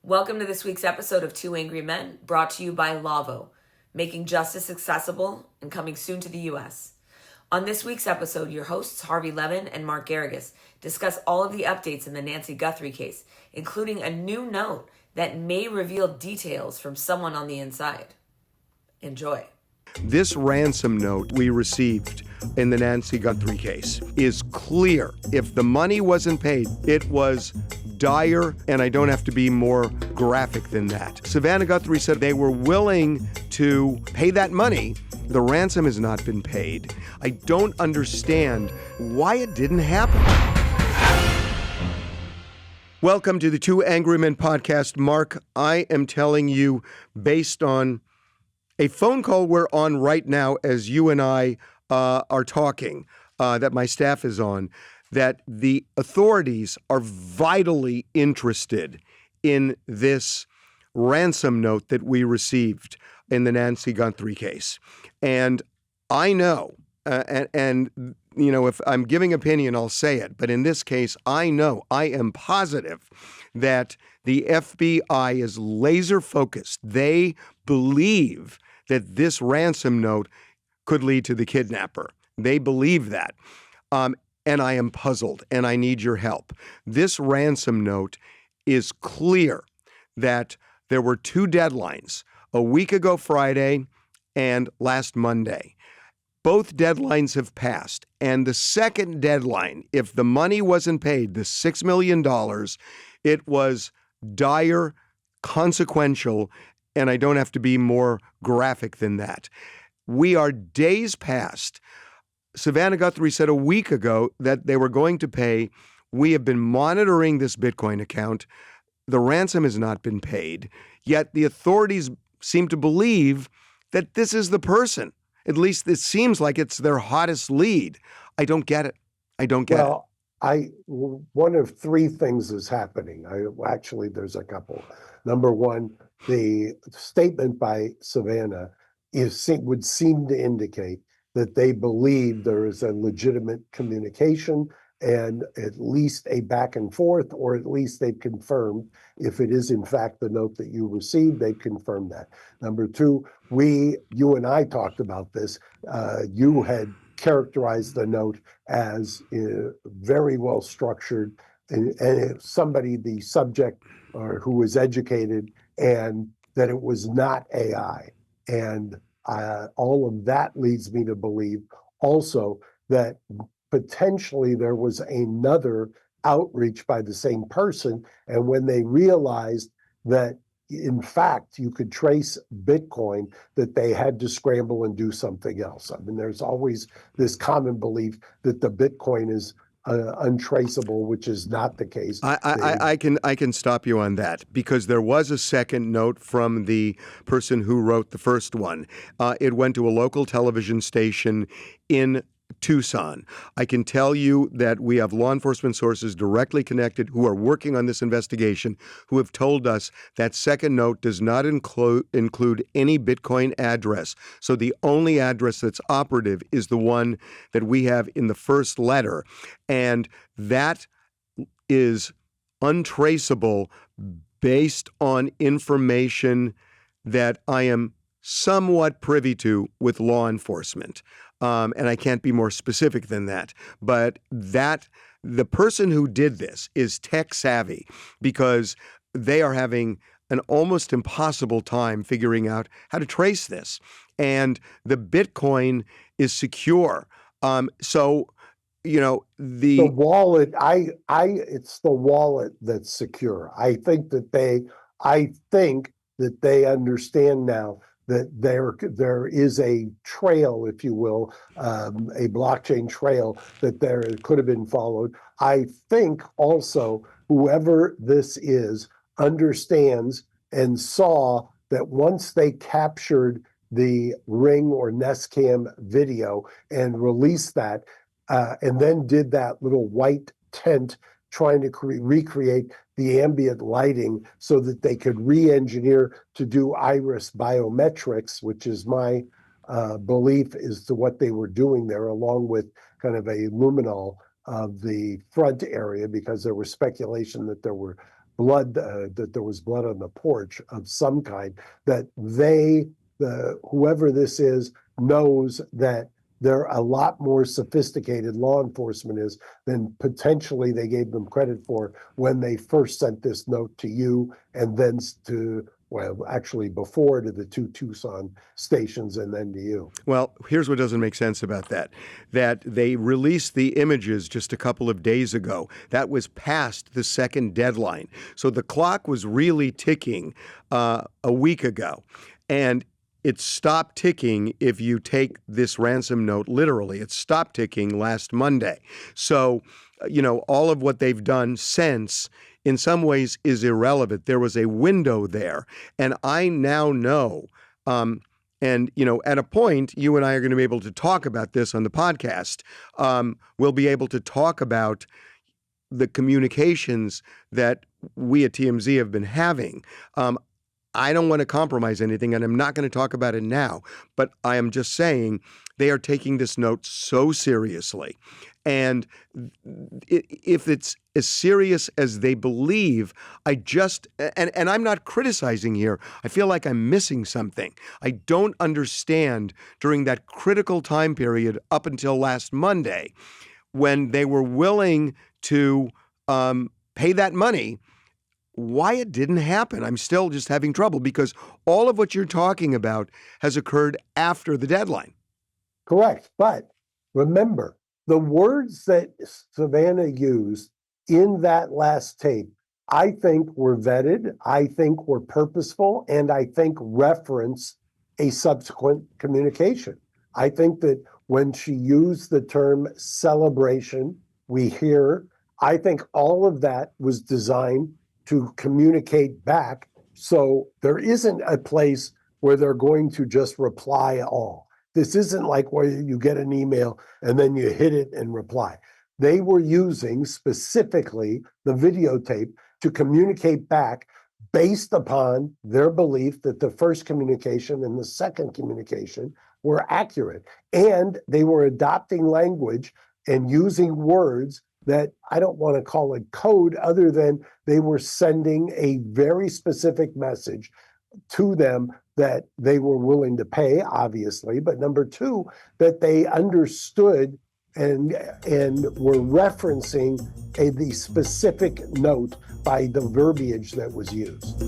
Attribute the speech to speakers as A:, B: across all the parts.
A: Welcome to this week's episode of Two Angry Men, brought to you by Lavo, making justice accessible and coming soon to the U.S. On this week's episode, your hosts Harvey, Levin, and Mark Geragos discuss all of the updates in the Nancy Guthrie case, including a new note that may reveal details from someone on the inside. Enjoy.
B: This ransom note we received in the Nancy Guthrie case is clear. If the money wasn't paid, it was dire, and I don't have to be more graphic than that. Savannah Guthrie said they were willing to pay that money. The ransom has not been paid. I don't understand why it didn't happen. Welcome to the Two Angry Men podcast. Mark, I am telling you, based on a phone call we're on right now as you and I are talking, that my staff is on, that the authorities are vitally interested in this ransom note that we received in the Nancy Guthrie case. And I know, and you know, if I'm giving opinion, I'll say it, but in this case, I am positive that the FBI is laser focused. They believe that this ransom note could lead to the kidnapper. They believe that. And I am puzzled, and I need your help. This ransom note is clear that there were two deadlines, a week ago Friday and last Monday. Both deadlines have passed, and the second deadline, if the money wasn't paid, the $6 million, it was dire, consequential, and I don't have to be more graphic than that. We are days past. Savannah Guthrie said a week ago that they were going to pay. We have been monitoring this Bitcoin account. The ransom has not been paid, yet the authorities seem to believe that this is the person. At least it seems like it's their hottest lead. I don't get it.
C: Well, one of three things is happening. Actually, there's a couple. Number one, the statement by Savannah would seem to indicate that they believe there is a legitimate communication and at least a back and forth, or at least they've confirmed, if it is in fact the note that you received, they've confirmed that. Number two, you and I talked about this. You had characterized the note as very well structured, and the subject or who was educated, and that it was not AI. And all of that leads me to believe also that potentially there was another outreach by the same person. And when they realized that, in fact, you could trace Bitcoin, that they had to scramble and do something else. I mean, there's always this common belief that the Bitcoin is untraceable, which is not the case.
B: I can stop you on that, because there was a second note from the person who wrote the first one. It went to a local television station in Tucson. I can tell you that we have law enforcement sources directly connected who are working on this investigation, who have told us that second note does not include any Bitcoin address. So the only address that's operative is the one that we have in the first letter. And that is untraceable based on information that I am somewhat privy to with law enforcement. And I can't be more specific than that. But the person who did this is tech savvy, because they are having an almost impossible time figuring out how to trace this. And the Bitcoin is secure. So, you know,
C: the wallet, it's the wallet that's secure. I think that they understand now that there is a trail, if you will, a blockchain trail that there could have been followed. I think also whoever this is understands and saw that once they captured the Ring or Nest Cam video and released that, and then did that little white tent trying to recreate the ambient lighting so that they could re-engineer to do iris biometrics, which is my belief is to what they were doing there, along with kind of a luminol of the front area, because there was speculation that there were blood, that there was blood on the porch of some kind, that whoever this is knows that they're a lot more sophisticated, law enforcement is, than potentially they gave them credit for when they first sent this note to you, and then actually before, to the two Tucson stations and then to you.
B: Well, here's what doesn't make sense about that. That they released the images just a couple of days ago. That was past the second deadline. So the clock was really ticking a week ago. And it stopped ticking if you take this ransom note literally. It stopped ticking last Monday. So, all of what they've done since in some ways is irrelevant. There was a window there. And I now know, at a point, you and I are going to be able to talk about this on the podcast. We'll be able to talk about the communications that we at TMZ have been having. I don't want to compromise anything, and I'm not going to talk about it now, but I am just saying they are taking this note so seriously. And if it's as serious as they believe, and I'm not criticizing here, I feel like I'm missing something. I don't understand during that critical time period up until last Monday, when they were willing to pay that money, why it didn't happen. I'm still just having trouble because all of what you're talking about has occurred after the deadline.
C: Correct. But remember, the words that Savannah used in that last tape, I think were vetted, I think were purposeful, and I think reference a subsequent communication. I think that when she used the term celebration, I think all of that was designed to communicate back. So there isn't a place where they're going to just reply all. This isn't like where you get an email and then you hit it and reply. They were using specifically the videotape to communicate back based upon their belief that the first communication and the second communication were accurate. And they were adopting language and using words that I don't want to call it code, other than they were sending a very specific message to them that they were willing to pay, obviously, but number two, that they understood and were referencing the specific note by the verbiage that was used.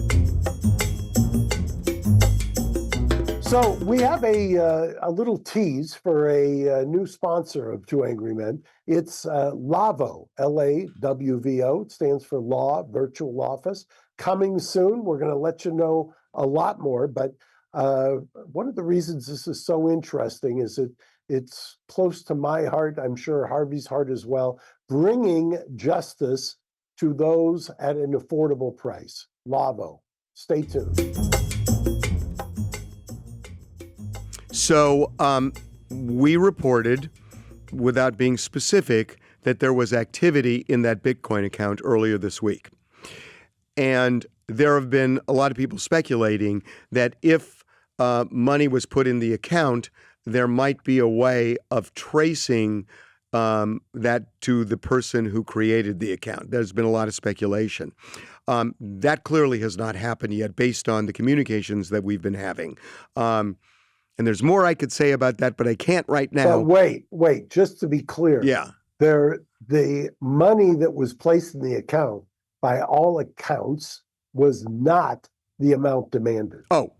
C: So we have a little tease for a new sponsor of Two Angry Men. It's LAVO, LAWVO. It stands for Law Virtual Office. Coming soon. We're going to let you know a lot more. But one of the reasons this is so interesting is that it's close to my heart. I'm sure Harvey's heart as well. Bringing justice to those at an affordable price. LAVO. Stay tuned.
B: So we reported, without being specific, that there was activity in that Bitcoin account earlier this week. And there have been a lot of people speculating that if money was put in the account, there might be a way of tracing that to the person who created the account. There's been a lot of speculation. That clearly has not happened yet based on the communications that we've been having. And there's more I could say about that, but I can't right now.
C: But wait, just to be clear.
B: Yeah.
C: The money that was placed in the account, by all accounts, was not the amount demanded.
B: Oh,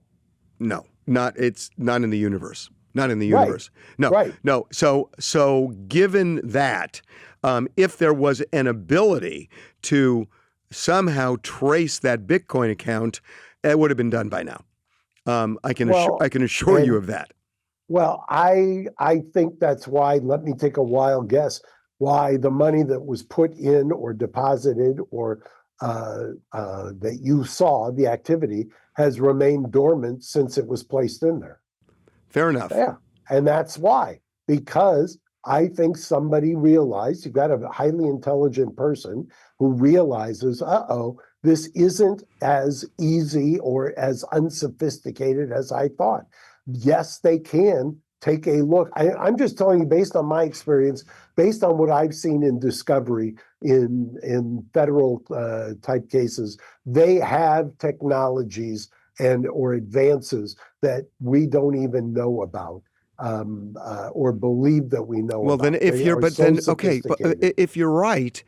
B: no, it's not in the universe. Not in the universe.
C: Right.
B: No,
C: right.
B: No. So given that, if there was an ability to somehow trace that Bitcoin account, it would have been done by now. I can assure you of that.
C: Well, I think that's why, let me take a wild guess, why the money that was put in or deposited or that you saw, the activity, has remained dormant since it was placed in there.
B: Fair enough.
C: Yeah, and that's why. Because I think somebody realized, you've got a highly intelligent person who realizes, this isn't as easy or as unsophisticated as I thought. Yes, they can take a look. I'm just telling you, based on my experience, based on what I've seen in discovery in federal type cases, they have technologies and or advances that we don't even know about or believe that we know
B: Well,
C: about.
B: then if
C: They
B: you're,
C: are
B: but
C: so
B: then, okay, but
C: sophisticated.
B: if you're right,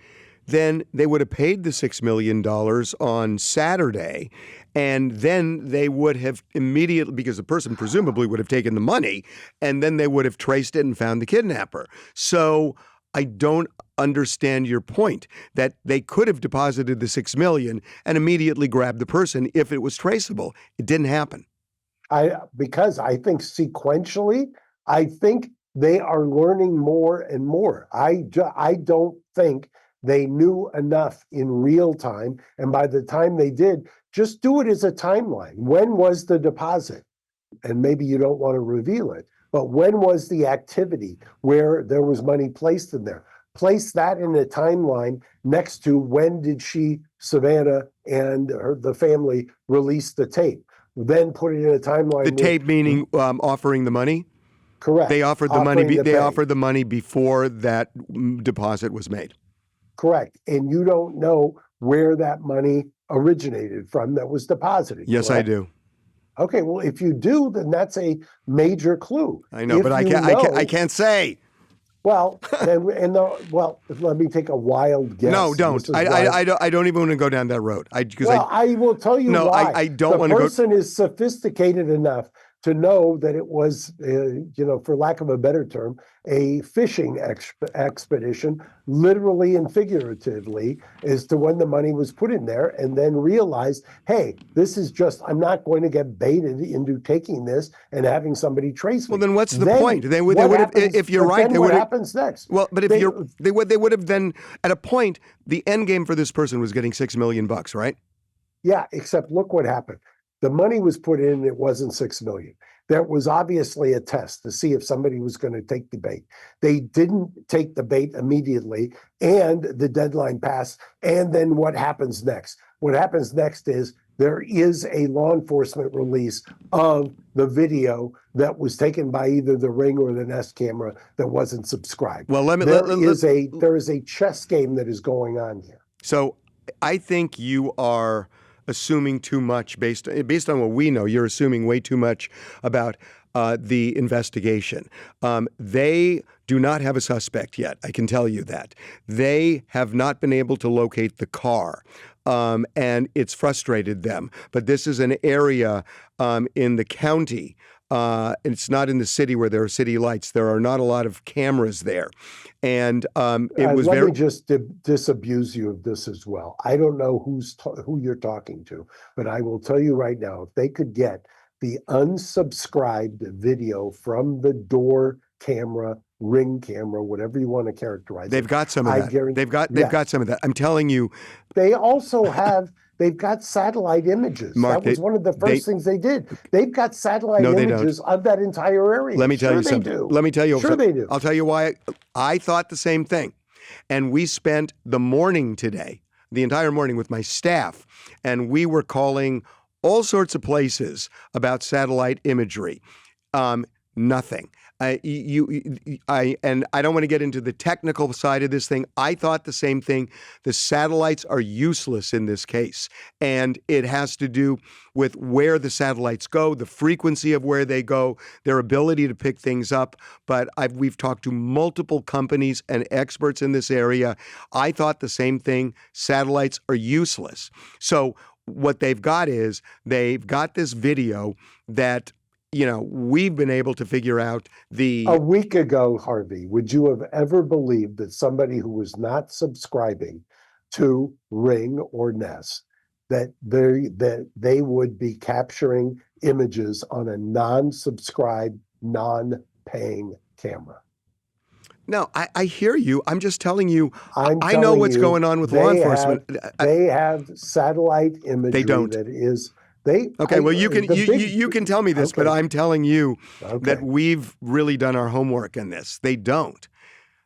B: then they would have paid the $6 million on Saturday, and then they would have immediately, because the person presumably would have taken the money, and then they would have traced it and found the kidnapper. So I don't understand your point that they could have deposited the $6 million and immediately grabbed the person if it was traceable. It didn't happen.
C: Because I think sequentially, I think they are learning more and more. I don't think they knew enough in real time. And by the time they did, just do it as a timeline. When was the deposit? And maybe you don't want to reveal it, but when was the activity where there was money placed in there? Place that in a timeline next to when did Savannah and the family release the tape? Then put it in a timeline
B: The
C: with
B: tape meaning offering the money?
C: correct.
B: They offered the money.
C: Offering to
B: They
C: pay.
B: offered the money before that deposit was made.
C: Correct. And you don't know where that money originated from that was deposited.
B: Yes,
C: correct?
B: I do.
C: Okay, well, if you do, then that's a major clue.
B: I know,
C: If
B: but I
C: you
B: can't.
C: know,
B: I can't say.
C: Well, then, let me take a wild guess.
B: No,
C: and
B: don't.
C: this is why.
B: I don't even want to go down that road.
C: I will tell you
B: No,
C: why.
B: I don't
C: The
B: want to go.
C: person is sophisticated enough to know that it was, for lack of a better term, a fishing expedition, literally and figuratively, as to when the money was put in there, and then realized, hey, this is I'm not going to get baited into taking this and having somebody trace me.
B: Well, then what's the point? They would have, if you're right, they would
C: what
B: have.
C: happens next?
B: Well, but they would have then, at a point, the end game for this person was getting $6 million, right?
C: Yeah, except look what happened. The money was put in, it wasn't $6 million. There was obviously a test to see if somebody was going to take the bait. They didn't take the bait immediately, and the deadline passed. And then what happens next? What happens next is there is a law enforcement release of the video that was taken by either the Ring or the Nest camera that wasn't subscribed.
B: Well,
C: there is a chess game that is going on here.
B: So I think you are assuming too much based on what we know. You're assuming way too much about the investigation. They do not have a suspect yet. I can tell you that. They have not been able to locate the car. And it's frustrated them. But this is an area in the county. It's not in the city where there are city lights. There are not a lot of cameras there. And it was
C: Let me just disabuse you of this as well. I don't know who you're talking to, but I will tell you right now, if they could get the unsubscribed video from the door camera, Ring camera, whatever you want to characterize
B: they've
C: it,
B: got some of that. They've got some of that. I'm telling you.
C: They also have. They've got satellite images.
B: Mark,
C: that was one of the first things they did. They've got satellite images of that entire area.
B: Let me tell you something.
C: Do.
B: Let me tell you
C: sure
B: something.
C: They do.
B: I'll tell you why I thought the same thing. And we spent the morning today, the entire morning with my staff, and we were calling all sorts of places about satellite imagery. Nothing. I don't want to get into the technical side of this thing. I thought the same thing. The satellites are useless in this case, and it has to do with where the satellites go, the frequency of where they go, their ability to pick things up. But we've talked to multiple companies and experts in this area. I thought the same thing. Satellites are useless. So what they've got is they've got this video that we've been able to figure out
C: A week ago, Harvey, would you have ever believed that somebody who was not subscribing to Ring or Nest, that they would be capturing images on a non-subscribed, non-paying camera?
B: No, I hear you. I'm just telling you, I know what's going on with law enforcement.
C: They have satellite imagery.
B: They don't.
C: That is.
B: You can tell me this, but I'm telling you that
C: Okay.
B: we've really done our homework in this. They don't.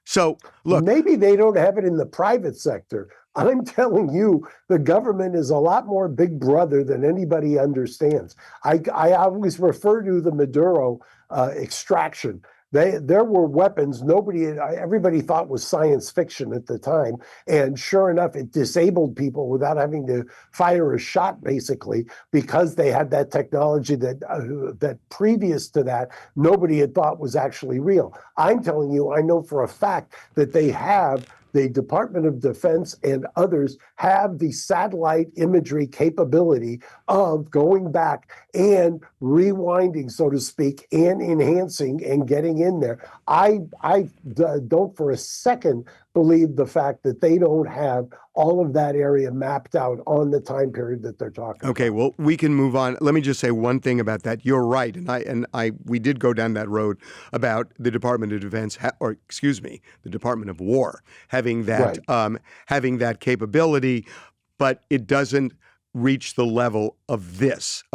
B: So look,
C: Maybe they don't have it in the private sector. I'm telling you, the government is a lot more big brother than anybody understands. I always refer to the Maduro extraction. There were weapons everybody thought was science fiction at the time, and sure enough, it disabled people without having to fire a shot, basically, because they had that technology that previous to that nobody had thought was actually real. I'm telling you, I know for a fact that the Department of Defense and others have the satellite imagery capability of going back and rewinding, so to speak, and enhancing and getting in there. I don't for a second believe the fact that they don't have all of that area mapped out on the time period that they're talking
B: Okay,
C: about.
B: well, we can move on. Let me just say one thing about that. You're right, we did go down that road about the Department of Defense, the Department of War having that
C: Right.
B: having that capability, but it doesn't reach the level of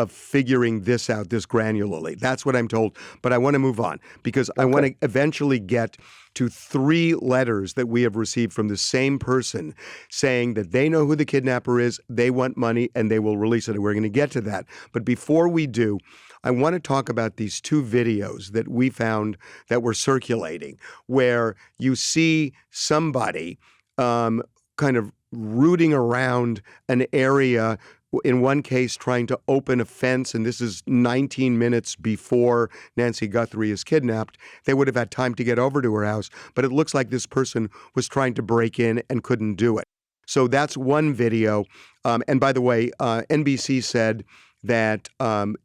B: figuring this out this granularly. That's what I'm told. But I want to move on because I want to eventually get to 3 letters that we have received from the same person saying that they know who the kidnapper is, they want money, and they will release it. And we're going to get to that. But before we do, I want to talk about these 2 videos that we found that were circulating where you see somebody kind of rooting around an area, in one case trying to open a fence, and this is 19 minutes before Nancy Guthrie is kidnapped. They would have had time to get over to her house, but it looks like this person was trying to break in and couldn't do it. So that's one video. And by the way, NBC said that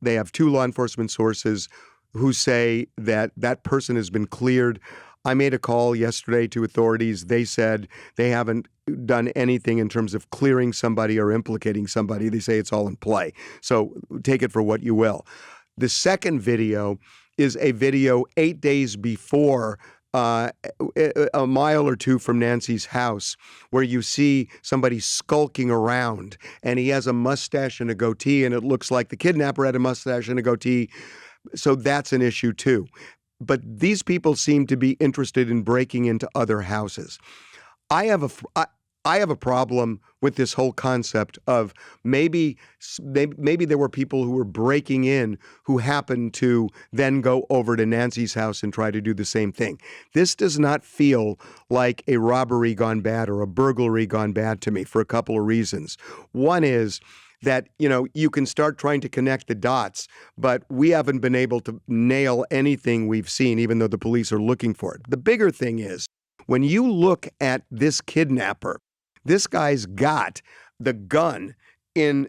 B: they have 2 law enforcement sources who say that that person has been cleared. I made a call yesterday to authorities. They said they haven't done anything in terms of clearing somebody or implicating somebody. They say it's all in play. So take it for what you will. The second video is a video 8 days before, a mile or 2 from Nancy's house, where you see somebody skulking around, and he has a mustache and a goatee, and it looks like the kidnapper had a mustache and a goatee. So that's an issue too. But these people seem to be interested in breaking into other houses. I have a problem with this whole concept of maybe there were people who were breaking in who happened to then go over to Nancy's house and try to do the same thing. This does not feel like a robbery gone bad or a burglary gone bad to me for a couple of reasons. One is that, you can start trying to connect the dots, but we haven't been able to nail anything we've seen, even though the police are looking for it. The bigger thing is, when you look at this kidnapper, this guy's got the gun in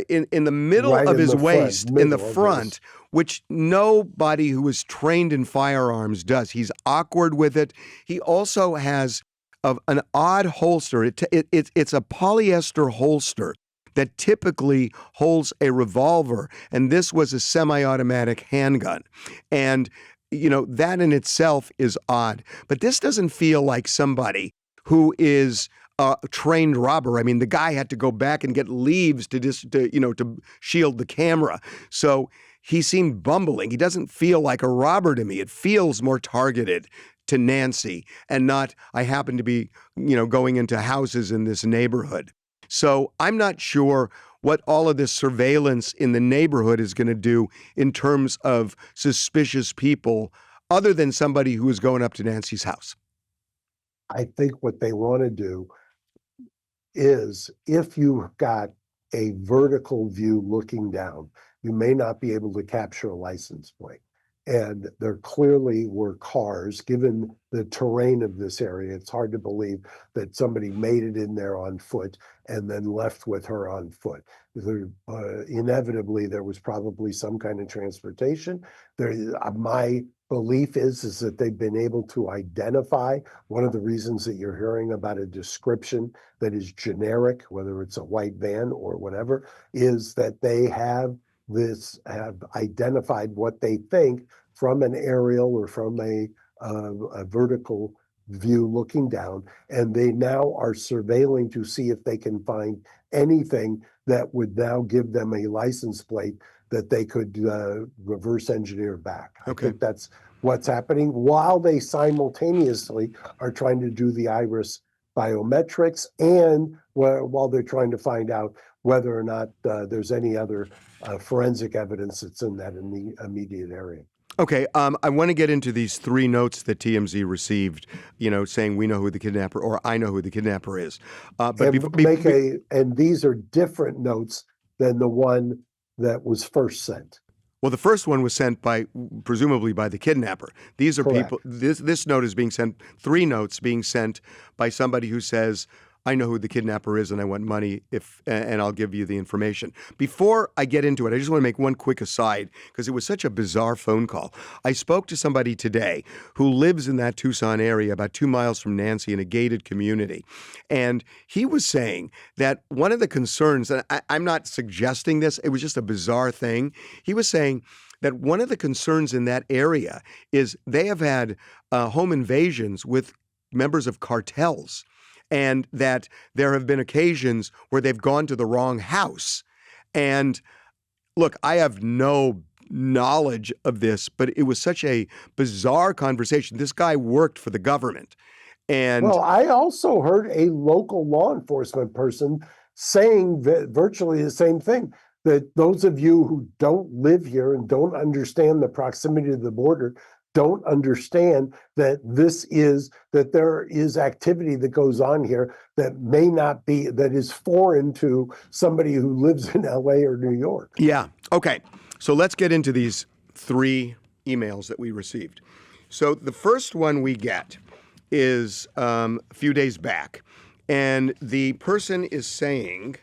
B: the middle
C: Right
B: of
C: in
B: his
C: the front,
B: waist, in the
C: middle of
B: front, which nobody who is trained in firearms does. He's awkward with it. He also has an odd holster. It's a polyester holster that typically holds a revolver, and this was a semi-automatic handgun. And, that in itself is odd. But this doesn't feel like somebody who is a trained robber. I mean, the guy had to go back and get leaves to shield the camera. So he seemed bumbling. He doesn't feel like a robber to me. It feels more targeted to Nancy and not, I happen to be, going into houses in this neighborhood. So I'm not sure what all of this surveillance in the neighborhood is going to do in terms of suspicious people, other than somebody who is going up to Nancy's house.
C: I think what they want to do is, if you've got a vertical view looking down, you may not be able to capture a license plate. And there clearly were cars, given the terrain of this area. It's hard to believe that somebody made it in there on foot and then left with her on foot. Inevitably, there was probably some kind of transportation. My belief is that they've been able to identify. One of the reasons that you're hearing about a description that is generic, whether it's a white van or whatever, is that they have identified what they think from an aerial or from a vertical view looking down, and they now are surveilling to see if they can find anything that would now give them a license plate that they could reverse engineer back.
B: Okay.
C: I think that's what's happening, while they simultaneously are trying to do the iris biometrics, and while they're trying to find out whether or not there's any other forensic evidence that's in that immediate area.
B: Okay, I want to get into these 3 notes that TMZ received, saying we know who the kidnapper, or I know who the kidnapper is. But
C: And these are different notes than the one that was first sent.
B: Well, the first one was sent presumably by the kidnapper. These are
C: Correct.
B: people. This note is being sent. 3 notes being sent by somebody who says, "I know who the kidnapper is, and I want money and I'll give you the information." Before I get into it, I just want to make one quick aside because it was such a bizarre phone call. I spoke to somebody today who lives in that Tucson area, about 2 miles from Nancy, in a gated community, and he was saying that one of the concerns, and I'm not suggesting this, it was just a bizarre thing. He was saying that one of the concerns in that area is they have had home invasions with members of cartels, and that there have been occasions where they've gone to the wrong house. And look, I have no knowledge of this, but it was such a bizarre conversation. This guy worked for the government. And
C: well, I also heard a local law enforcement person saying that virtually the same thing, that those of you who don't live here and don't understand the proximity to the border don't understand that there is activity that goes on here that is foreign to somebody who lives in LA or New York.
B: Yeah. Okay. So let's get into these 3 emails that we received. So the first one we get is a few days back, and the person is saying,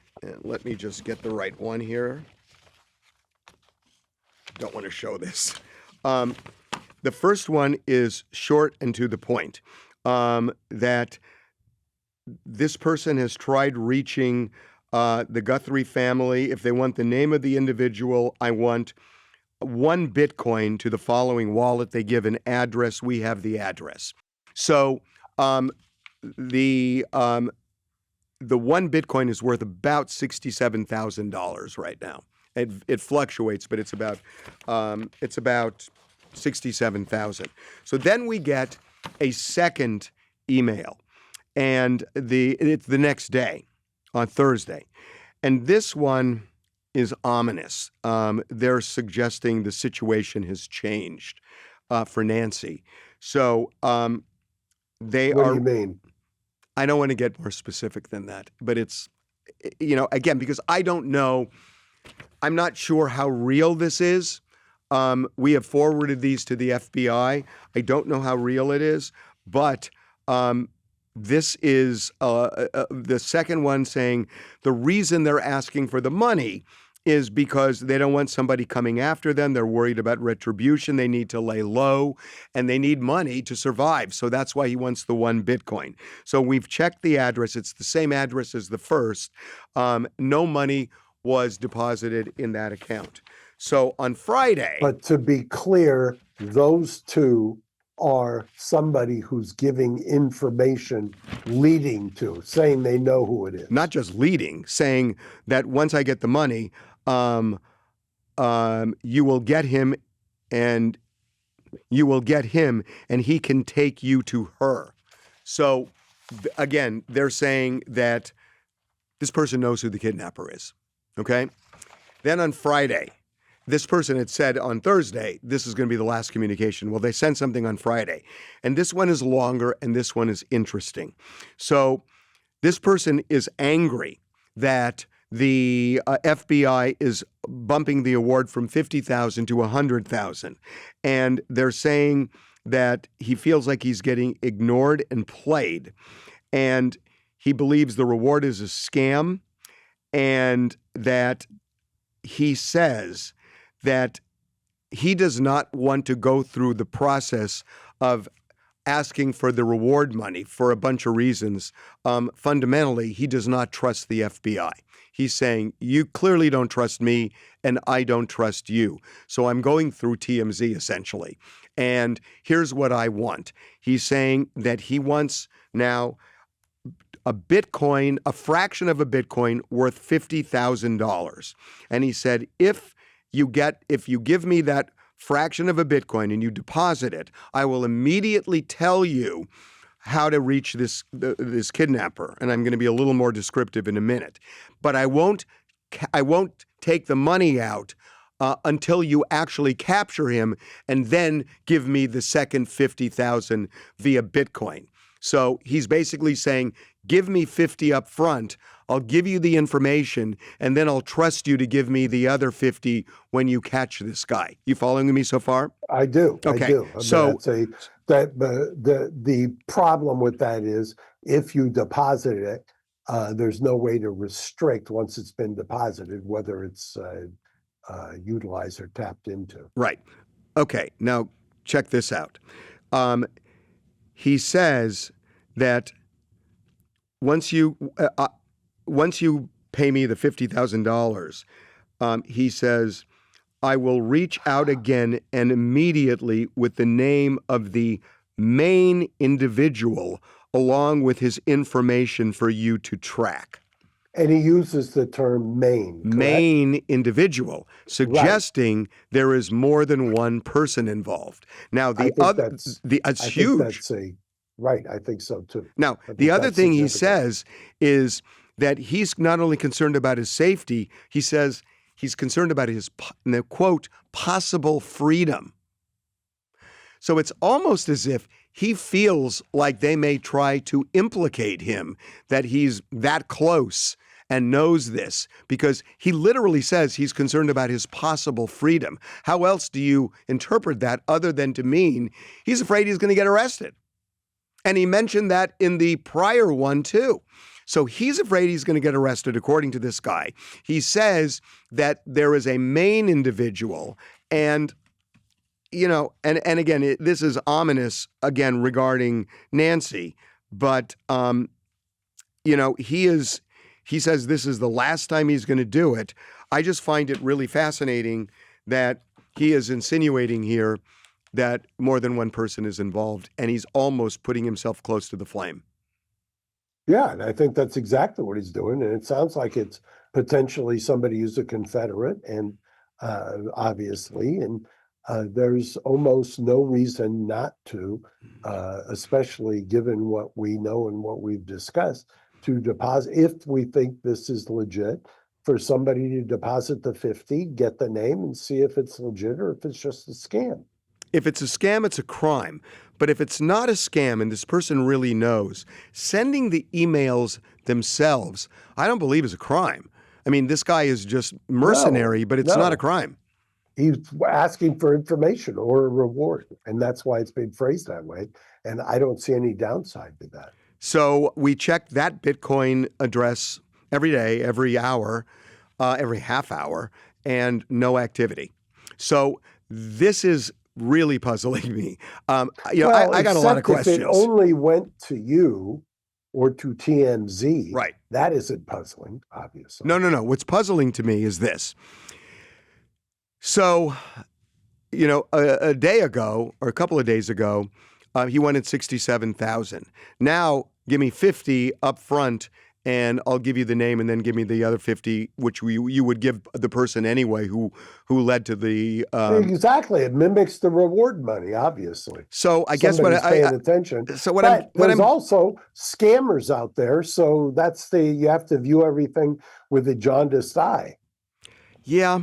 B: let me just get the right one here. Don't want to show this. The first one is short and to the point, that this person has tried reaching the Guthrie family. If they want the name of the individual, I want 1 Bitcoin to the following wallet. They give an address. We have the address. So the 1 Bitcoin is worth about $67,000 right now. It fluctuates, but it's about 67,000. So then we get a second email, and it's the next day, on Thursday, and this one is ominous. They're suggesting the situation has changed for Nancy. So
C: What do you mean?
B: I don't want to get more specific than that, but it's, again, because I don't know. I'm not sure how real this is. We have forwarded these to the FBI. I don't know how real it is, but this is the second one saying the reason they're asking for the money is because they don't want somebody coming after them. They're worried about retribution. They need to lay low, and they need money to survive. So that's why he wants the 1 Bitcoin. So we've checked the address. It's the same address as the first. No money was deposited in that account. So on Friday.
C: But to be clear, those 2 are somebody who's giving information leading to, saying they know who it is.
B: Not just leading, saying that once I get the money, you will get him and he can take you to her. So again, they're saying that this person knows who the kidnapper is. Okay? Then on Friday, this person had said on Thursday, this is going to be the last communication. Well, they sent something on Friday. And this one is longer and this one is interesting. So this person is angry that the FBI is bumping the award from $50,000 to $100,000. And they're saying that he feels like he's getting ignored and played. And he believes the reward is a scam, and that he says that he does not want to go through the process of asking for the reward money for a bunch of reasons. Fundamentally, he does not trust the FBI. He's saying, you clearly don't trust me, and I don't trust you. So I'm going through TMZ, essentially. And here's what I want. He's saying that he wants now a Bitcoin, a fraction of a Bitcoin worth $50,000. And he said, if you give me that fraction of a Bitcoin and you deposit it, I will immediately tell you how to reach this kidnapper. And I'm going to be a little more descriptive in a minute. But I won't take the money out until you actually capture him, and then give me the second 50,000 via Bitcoin. So he's basically saying, give me 50 up front, I'll give you the information, and then I'll trust you to give me the other 50 when you catch this guy. You following me so far?
C: I do.
B: Okay.
C: I do. I mean,
B: So
C: the problem with that is if you deposit it, there's no way to restrict once it's been deposited whether it's utilized or tapped into.
B: right. Okay. Now check this out. He says that once you pay me the $50,000, he says, I will reach out again and immediately with the name of the main individual along with his information for you to track.
C: And he uses the term main, correct?
B: Main individual, suggesting there is more than one person involved. Now, that's huge.
C: Right, I think so too.
B: Now, the other thing he says is that he's not only concerned about his safety, he says he's concerned about his, quote, possible freedom. So it's almost as if he feels like they may try to implicate him, that he's that close and knows this, because he literally says he's concerned about his possible freedom. How else do you interpret that other than to mean he's afraid he's going to get arrested? And he mentioned that in the prior one too. So he's afraid he's going to get arrested, according to this guy. He says that there is a main individual, and and again, this is ominous again regarding Nancy, but he says this is the last time he's going to do it. I just find it really fascinating that he is insinuating here that more than one person is involved, and he's almost putting himself close to the flame.
C: Yeah, and I think that's exactly what he's doing, and it sounds like it's potentially somebody who's a Confederate, and obviously, and there's almost no reason not to, especially given what we know and what we've discussed, to deposit, if we think this is legit, for somebody to deposit the 50, get the name, and see if it's legit or if it's just a scam.
B: If it's a scam, it's a crime. But if it's not a scam and this person really knows, sending the emails themselves, I don't believe is a crime. I mean, this guy is just mercenary, but it's not a crime.
C: He's asking for information or a reward, and that's why it's been phrased that way. And I don't see any downside to that.
B: So we check that Bitcoin address every day, every hour, every half hour, and no activity. So this is really puzzling me. I got a lot of questions.
C: If it only went to you or to TMZ,
B: right?
C: That isn't puzzling, obviously.
B: No. What's puzzling to me is this. So, a day ago or a couple of days ago, he wanted 67,000. Now, give me 50 up front, and I'll give you the name, and then give me the other 50, which you would give the person anyway who led to the
C: exactly. It mimics the reward money, obviously.
B: So I guess
C: somebody's paying attention.
B: So
C: there's also scammers out there. So you have to view everything with a jaundiced eye.
B: Yeah,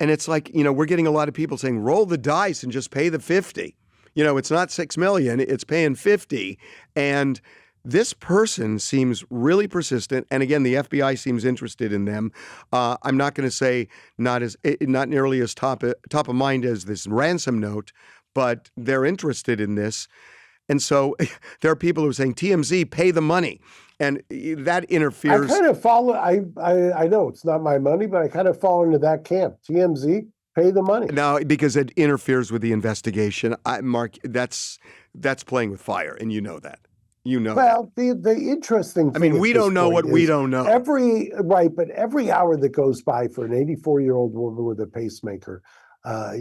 B: and it's like we're getting a lot of people saying roll the dice and just pay the 50. It's not 6 million; it's paying 50, and this person seems really persistent, and again, the FBI seems interested in them. I'm not going to say not nearly as top of mind as this ransom note, but they're interested in this, and so there are people who are saying TMZ pay the money, and that interferes.
C: I kind of follow. I know it's not my money, but I kind of fall into that camp. TMZ pay the money.
B: No, because it interferes with the investigation. Mark, that's playing with fire, and you know that.
C: Well, the interesting thing,
B: I mean, we don't know what we don't know.
C: But every hour that goes by for an 84-year-old woman with a pacemaker, I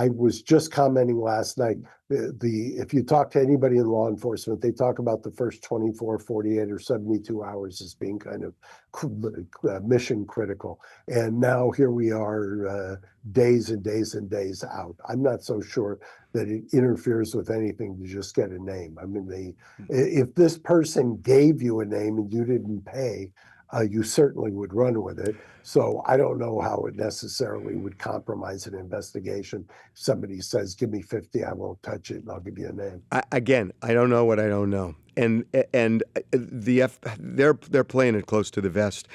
C: was just commenting last night, if you talk to anybody in law enforcement, they talk about the first 24, 48, or 72 hours as being kind of mission critical. And now here we are days and days and days out. I'm not so sure that it interferes with anything to just get a name. I mean, if this person gave you a name and you didn't pay, you certainly would run with it. So I don't know how it necessarily would compromise an investigation. If somebody says, give me 50, I won't touch it, and I'll give you a name.
B: Again, I don't know what I don't know. And they're playing it close to the vest.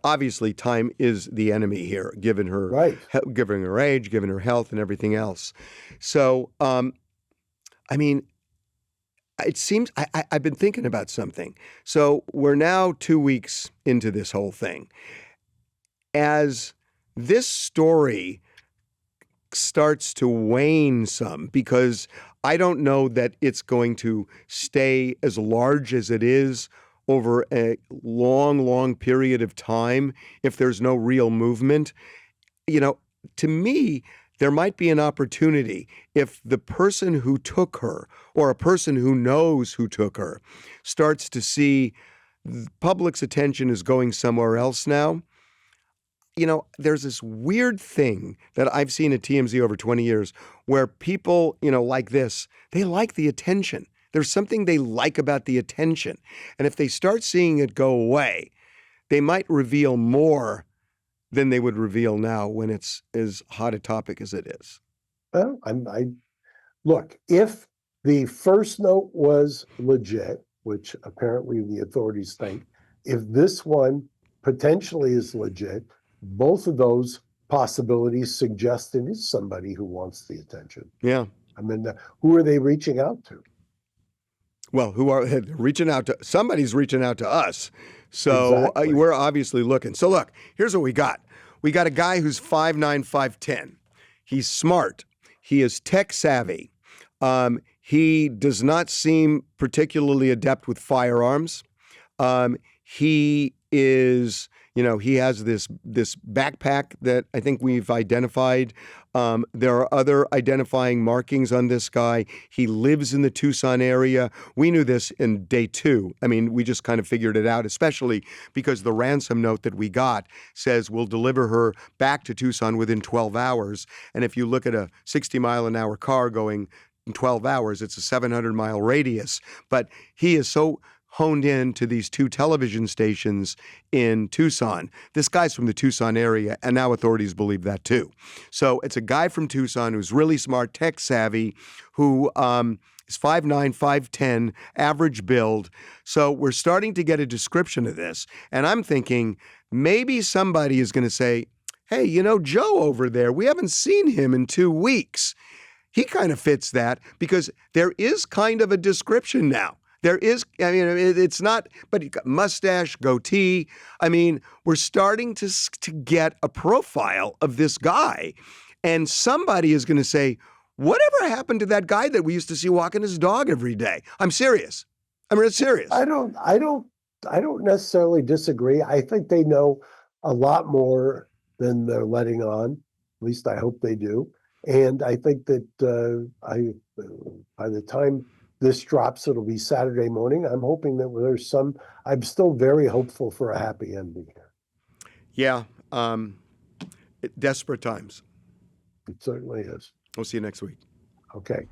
B: Obviously time is the enemy here, given her
C: Right.
B: given her age, given her health, and everything else. So, I mean, it seems I've been thinking about something. So we're now 2 weeks into this whole thing. As this story starts to wane some, because I don't know that it's going to stay as large as it is over a long, long period of time if there's no real movement. To me, there might be an opportunity if the person who took her or a person who knows who took her starts to see the public's attention is going somewhere else now. There's this weird thing that I've seen at TMZ over 20 years where people, like this, they like the attention. There's something they like about the attention. And if they start seeing it go away, they might reveal more than they would reveal now when it's as hot a topic as it is.
C: Well, look, if the first note was legit, which apparently the authorities think, if this one potentially is legit, both of those possibilities suggest it is somebody who wants the attention.
B: Yeah.
C: I mean, who are they reaching out to?
B: Well, who are reaching out to? Somebody's reaching out to us. So
C: Exactly.
B: we're obviously looking. So look, here's what we got. We got a guy who's 5'9", 5'10". He's smart. He is tech savvy. He does not seem particularly adept with firearms. He is, he has this backpack that I think we've identified. There are other identifying markings on this guy. He lives in the Tucson area. We knew this in day 2. I mean, we just kind of figured it out, especially because the ransom note that we got says we'll deliver her back to Tucson within 12 hours. And if you look at a 60-mile-an-hour car going in 12 hours, it's a 700-mile radius. But he is so honed in to these 2 television stations in Tucson. This guy's from the Tucson area, and now authorities believe that too. So it's a guy from Tucson who's really smart, tech savvy, who is 5'9", 5'10", average build. So we're starting to get a description of this, and I'm thinking maybe somebody is going to say, hey, Joe over there, we haven't seen him in 2 weeks. He kind of fits that because there is kind of a description now. There is, it's not, but you got mustache, goatee. I mean, we're starting to get a profile of this guy. And somebody is going to say, whatever happened to that guy that we used to see walking his dog every day? I'm serious. It's serious.
C: I don't necessarily disagrey. I think they know a lot more than they're letting on. At least I hope they do. And I think that by the time this drops, it'll be Saturday morning. I'm hoping that I'm still very hopeful for a happy ending here.
B: Yeah. Desperate times.
C: It certainly is.
B: We'll see you next week.
C: Okay.